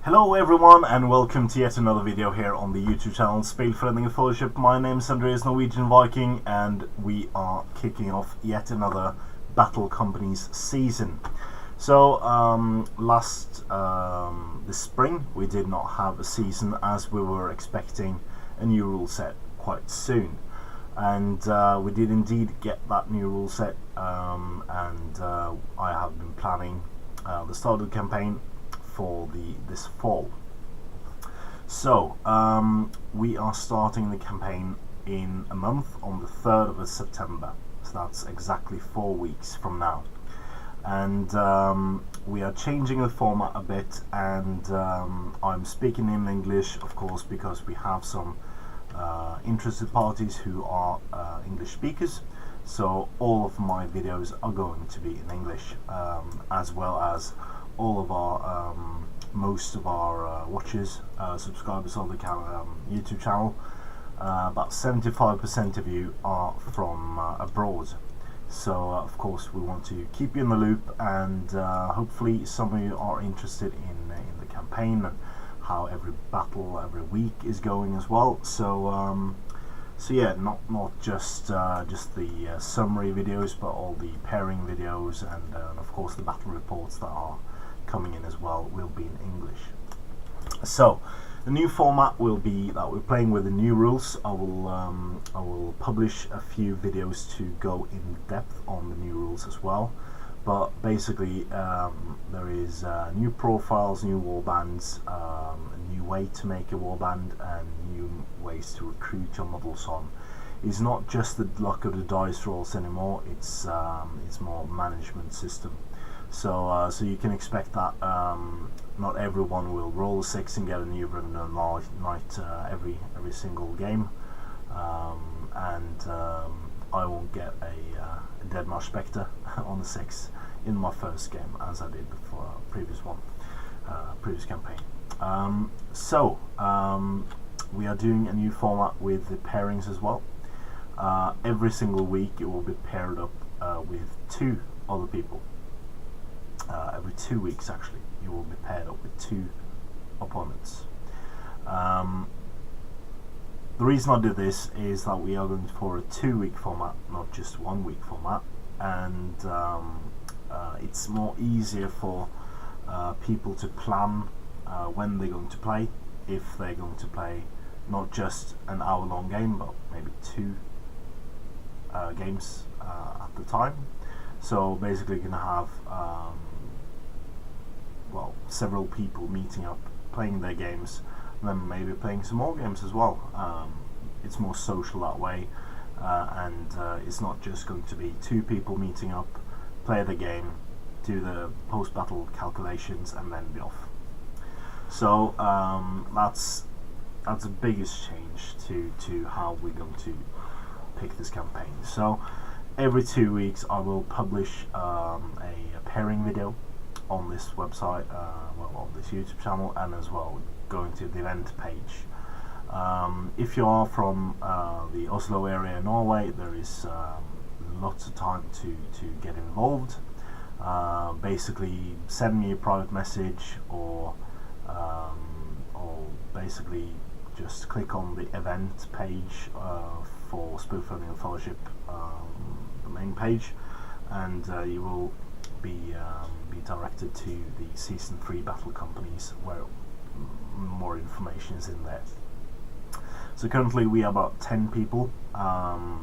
Hello everyone and welcome to yet another video here on the YouTube channel Spillforeningen Fellowship. My name is Andreas Norwegian Viking and we are kicking off yet another Battle Companies season. So this spring we did not have a season as we were expecting a new rule set quite soon. And we did indeed get that new rule set, and I have been planning the start of the campaign for this fall. So we are starting the campaign in a month on the 3rd of September, so that's exactly 4 weeks from now. And we are changing the format a bit, and I'm speaking in English, of course, because we have some interested parties who are English speakers. So all of my videos are going to be in English, as well as all of our most of our watchers, subscribers of the YouTube channel. About 75% of you are from abroad. So of course we want to keep you in the loop, and hopefully some of you are interested in the campaign and how every battle every week is going as well. So yeah, not just the summary videos, but all the pairing videos and of course the battle reports that are coming in as well will be in English. So the new format will be that we're playing with the new rules. I will publish a few videos to go in depth on the new rules as well. But basically there is new profiles, new warbands, a new way to make a warband, and new ways to recruit your models on. It's not just the luck of the dice rolls anymore, it's more management system. So you can expect that not everyone will roll a 6 and get a new Hvordan Knight every single game, and I won't get a Dead Marsh Spectre on the 6 in my first game as I did for previous campaign. We are doing a new format with the pairings as well. Every single week it will be paired up with 2 other people. Every 2 weeks actually you will be paired up with 2 opponents. The reason I do this is that we are going for a 2-week format, not just 1-week format, and it's more easier for people to plan when they're going to play, if they're going to play not just an hour-long game but maybe 2 games at the time. So basically you're going to have several people meeting up, playing their games, and then maybe playing some more games as well. It's more social that way, and it's not just going to be 2 people meeting up, play the game, do the post-battle calculations, and then be off. So that's the biggest change to how we're going to pick this campaign. So every 2 weeks I will publish a pairing video on this website, on this YouTube channel, and as well going to the event page. If you are from the Oslo area in Norway, there is lots of time to get involved. Basically send me a private message, or basically just click on the event page for Spillforeningen Fellowship, the main page, and you will be directed to the Season 3 Battle Companies, where more information is in there. So currently we are about 10 people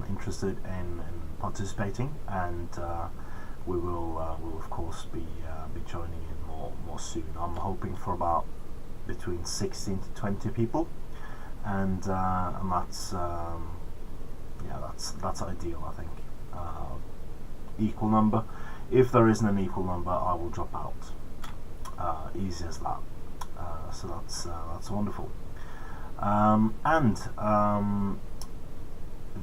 interested in participating, and we will of course be joining in more soon. I'm hoping for about between 16 to 20 people, and that's ideal, I think. Equal number. If there isn't an equal number, I will drop out. Easy as that. So that's wonderful.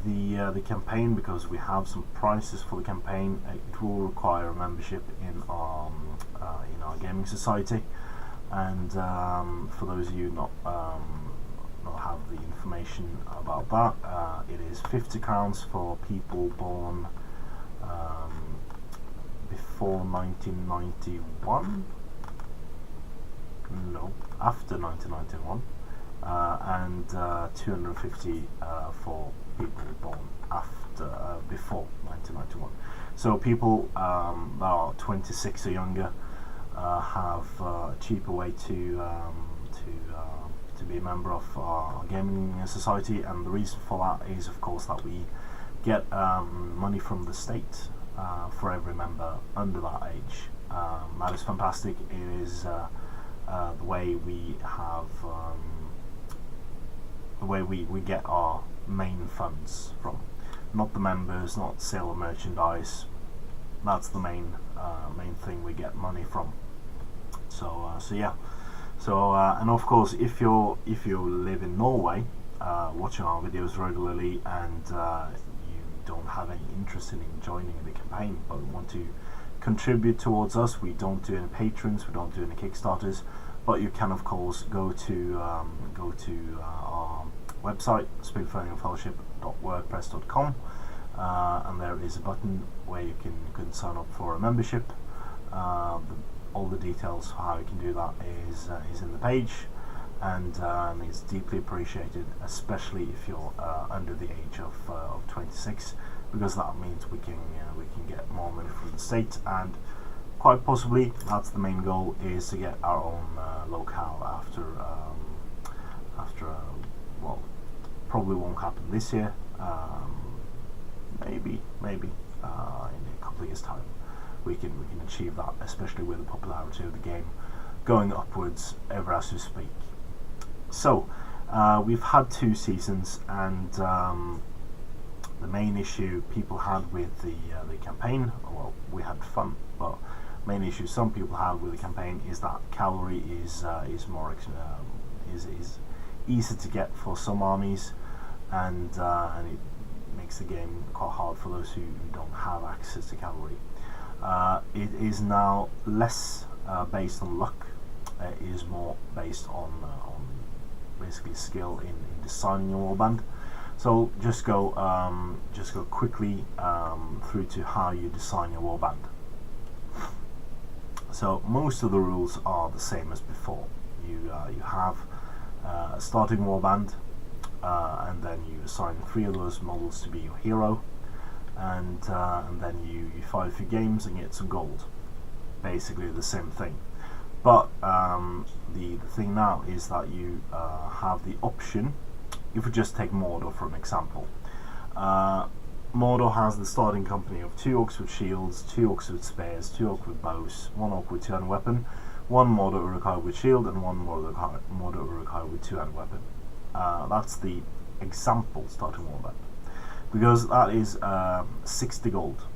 The campaign, because we have some prizes for the campaign, it will require a membership in our gaming society. And for those of you not have the information about that, it is 50 crowns for people born before 1991. no, after 1991, and 250 for people born before 1991. So people that are 26 or younger have a cheaper way to be a member of our gaming society, and the reason for that is, of course, that we get money from the state for every member under that age. That is fantastic. It is the way we have the way we get our main funds from, not the members, not sale of merchandise. That's the main thing we get money from. So yeah. So and of course, if you live in Norway, watching our videos regularly, and you don't have any interest in joining the campaign but want to contribute towards us, we don't do any patrons, we don't do any Kickstarters, but you can of course go to our website, spillforeningenfellowship.wordpress.com, and there is a button where you can sign up for a membership. All the details for how you can do that is in the page, and it's deeply appreciated, especially if you're under the age of 26, because that means we can get more money from the state, and quite possibly that's the main goal, is to get our own locale after well, probably won't happen this year, maybe in a couple of years' time we can achieve that, especially with the popularity of the game going upwards ever as we speak. So we've had 2 seasons, and the main issue people had with the campaign, well, we had fun, but main issue some people had with the campaign is that cavalry is more is easy to get for some armies, and it makes the game quite hard for those who don't have access to cavalry. It is now less based on luck. It is more based on basically skill in designing your warband. So just go quickly through to how you design your warband. So most of the rules are the same as before. You have a starting warband, and then you assign 3 of those models to be your hero, and then you fight a few games and get some gold. Basically the same thing, but the thing now is that you have the option. If we just take Mordor for an example, Mordor has the starting company of 2 orcs with shields, 2 orcs with spears, 2 orcs with bows, 1 orc with 2-handed weapon, 1 Mordor Uruk-hai with shield, and 1 Mordor Uruk-hai with 2-handed weapon. That's the example starting warband, because that is 60 gold.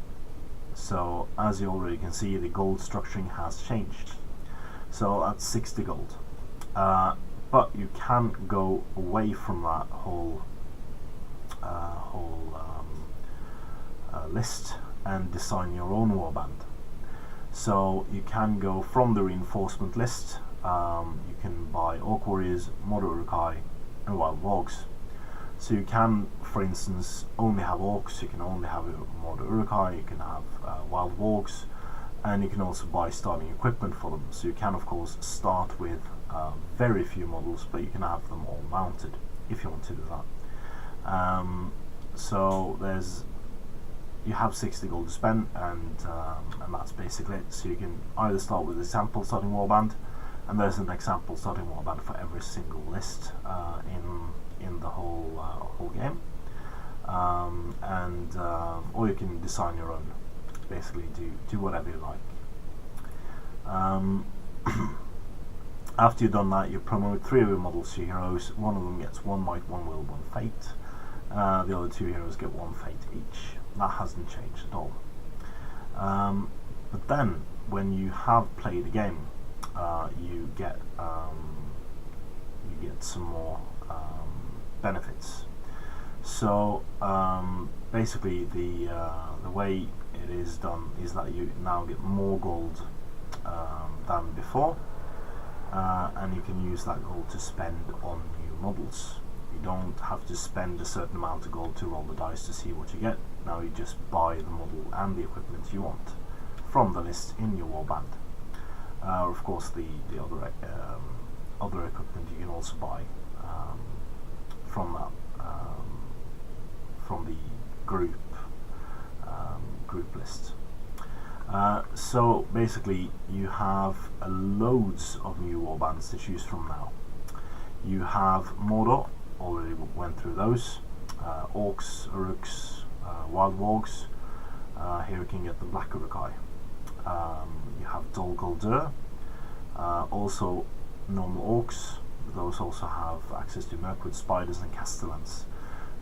So as you already can see, the gold structuring has changed. So that's 60 gold. But you can go away from that whole list and design your own warband. So you can go from the reinforcement list. You can buy Orc Warriors, Mordor Uruk-hai, and Wild Wargs. So you can, for instance, only have Orcs, you can only have Mordor Uruk-hai, you can have Wild Wargs, and you can also buy starting equipment for them. So you can of course start with very few models, but you can have them all mounted if you want to do that. So you have 60 gold to spend, and that's basically it. So you can either start with a sample starting warband, and there's an example starting warband for every single list in the whole game, or you can design your own. Basically, do whatever you like. After you've done that, you promote 3 of your models to heroes. 1 of them gets 1 might, 1 will, 1 fate. The other 2 heroes get 1 fate each. That hasn't changed at all. But then, when you have played the game, you get some more benefits. So basically, the way it is done is that you now get more gold than before, and you can use that gold to spend on new models. You don't have to spend a certain amount of gold to roll the dice to see what you get. Now you just buy the model and the equipment you want from the list in your warband. Of course, the other equipment you can also buy from that from the group list. So basically, you have loads of new warbands to choose from now. You have Mordor, already went through those. Orcs, Uruks, Wild Wargs. Here you can get the Black Urukai. You have Dol Guldur, also normal orcs. Those also have access to Mirkwood spiders and Castellans.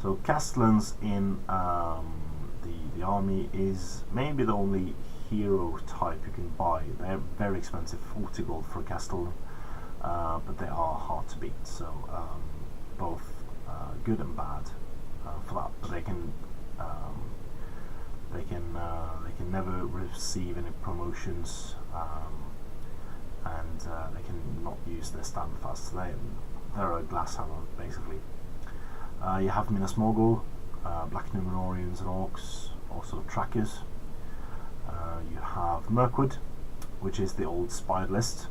So Castellans in the army is maybe the only hero type you can buy. They're very expensive, 40 gold for a Castellan, but they are hard to beat. So both good and bad for that. But they can never receive any promotions, and they can not use their standard fast. So they're a glass hammer basically. You have Minas Morgul, Black Numenorians and Orcs, also trackers. You have Mirkwood, which is the old spider list.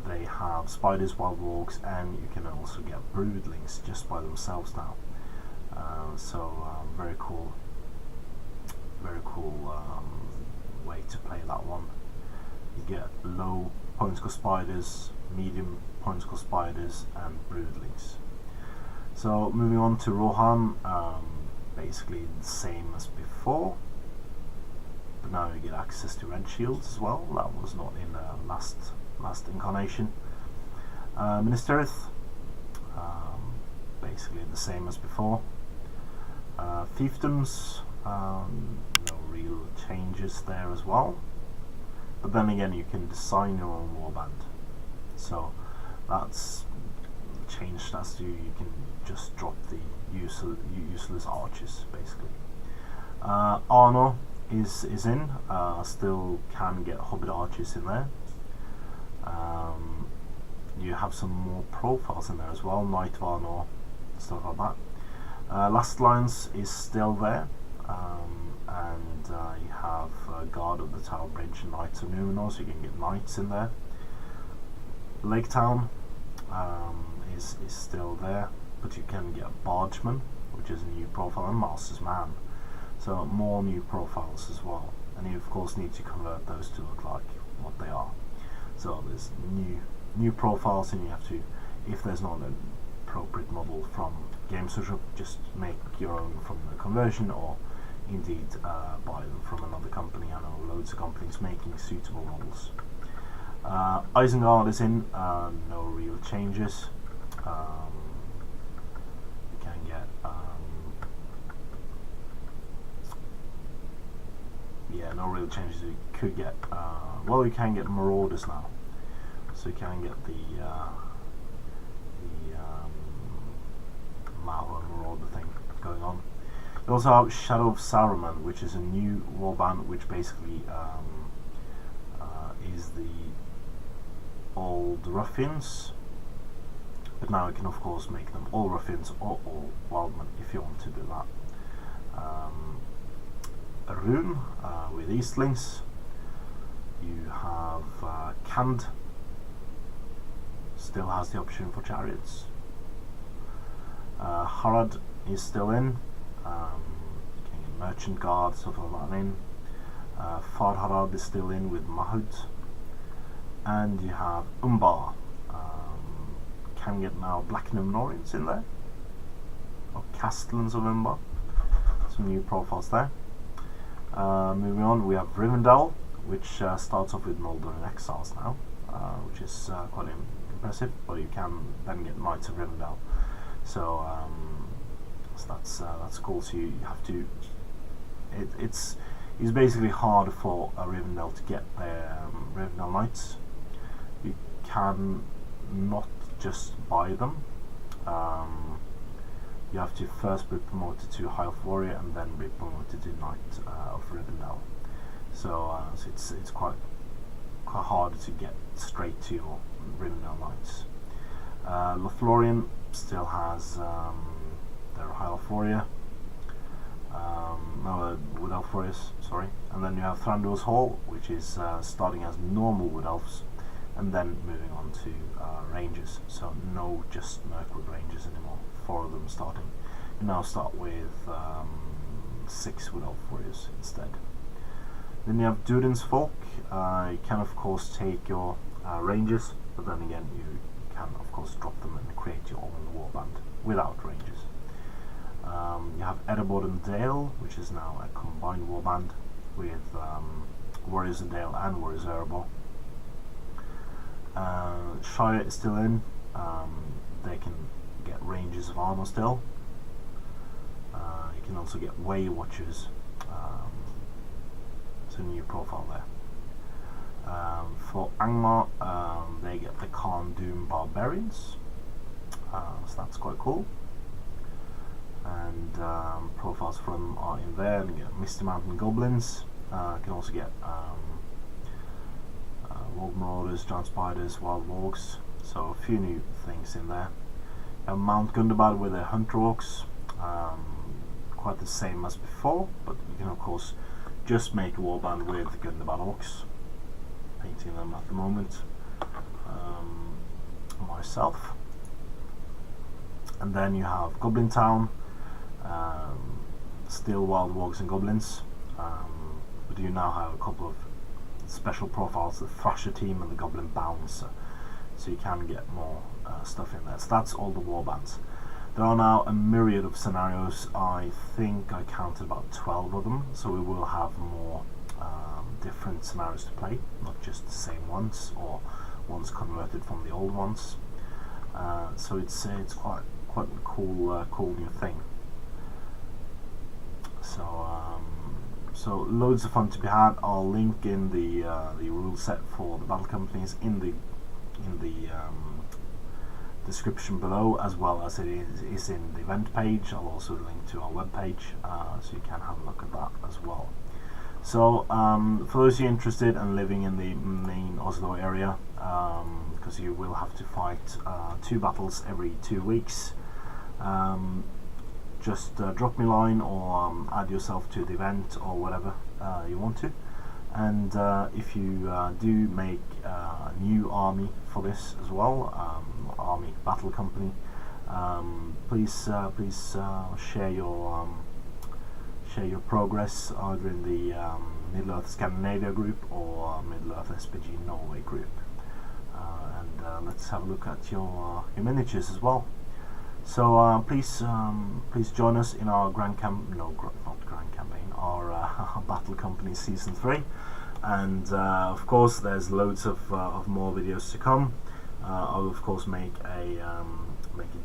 They have spiders, wild wargs, and you can also get broodlings just by themselves now. Very cool way to play that one. You get low point score spiders, medium point score spiders, and broodlings. So moving on to Rohan, basically the same as before, but now you get access to red shields as well. That was not in the last incarnation. Minas Tirith, basically the same as before. Fiefdoms, no real changes there as well, but then again you can design your own warband, so that's changed as to you can just drop the useless archers basically. Arnor is in, still can get hobbit archers in there. You have some more profiles in there as well, Knight of Arnor, stuff like that. Last Lines is still there, and you have Guard of the Tower Bridge and Knights of Numenor, so you can get knights in there. Lake Town is still there, but you can get Bargeman, which is a new profile, and Master's Man, so more new profiles as well, and you of course need to convert those to look like what they are. So there's new profiles, and you have to, if there's not an appropriate model from Games Workshop, just make your own from the conversion, or indeed buy them from another company. I know loads of companies making suitable models. Isengard is in, no real changes. You can get no real changes. You could get you can get Marauders now, so you can get the Mao and Marauder thing going on. You also have Shadow of Saruman, which is a new warband, which basically is the old ruffians, but now you can of course make them all ruffians or all wildmen if you want to do that. Rune with Eastlings. You have Kand, still has the option for chariots. Harad is still in. Merchant Guard, stuff like that in. Fard Harad is still in with Mahud. And you have Umbar. Can get now Black Numenorians in there, or Castellans of Umbar. Some new profiles there. Moving on, we have Rivendell, which starts off with Noldor and Exiles now, which is quite impressive, but you can then get Knights of Rivendell. So that's cool. So you have to. It's basically hard for a Rivendell to get their Rivendell Knights. You can not just buy them. You have to first be promoted to High Elf Warrior and then be promoted to Knight of Rivendell. So it's quite hard to get straight to your Rivendell Knights. Lothlorien still has their High Elf Warrior. Wood Elf Warriors, sorry. And then you have Thranduil's Hall, which is starting as normal Wood Elves, and then moving on to Rangers. So no just Mirkwood Rangers anymore, 4 of them starting. You now start with 6 Wood Elf Warriors instead. Then you have Durin's Folk. You can of course take your Rangers, but then again you can of course drop them and create your own warband without Rangers. You have Erebor Dale, which is now a combined warband with Warriors of Dale and Warriors of Erebor. Shire is still in. They can get Rangers of Armor still. You can also get Way Watchers. It's a new profile there. For Angmar, they get the Khan Doom Barbarians. So that's quite cool. And profiles from are in there. And you get Misty Mountain Goblins. You can also get Warg Marauders, Giant Spiders, Wild Wargs. So a few new things in there. You have Mount Gundabad with their Hunter Orcs. Quite the same as before, but you can of course just make a warband with the Gundabad Orcs. Painting them at the moment myself. And then you have Goblin Town. Still Wild Wargs and Goblins, but you now have a couple of special profiles, the Thrasher team and the Goblin Bouncer, so you can get more stuff in there. So that's all the warbands. There are now a myriad of scenarios. I think I counted about 12 of them, so we will have more different scenarios to play, not just the same ones or ones converted from the old ones. So it's quite a cool new thing. So loads of fun to be had. I'll link in the rule set for the battle companies in the description below, as well as it is in the event page. I'll also link to our web page, so you can have a look at that as well. So for those of you interested and living in the main Oslo area, because you will have to fight 2 battles every 2 weeks, just drop me a line or add yourself to the event or whatever you want to. And if you do make a new army for this as well, army battle company, please share your progress either in the Middle-earth Scandinavia group or Middle-earth SPG Norway group, and let's have a look at your miniatures as well. So please join us in our our Battle Company Season 3, and of course there's loads of more videos to come. I'll of course make a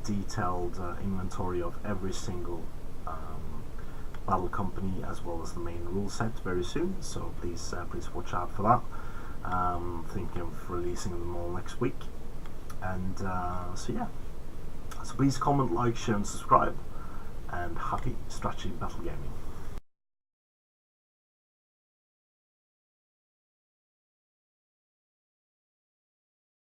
detailed inventory of every single battle company as well as the main rule set very soon, so please watch out for that. Thinking of releasing them all next week, and so yeah. So please comment, like, share and subscribe, and happy strategy battle gaming.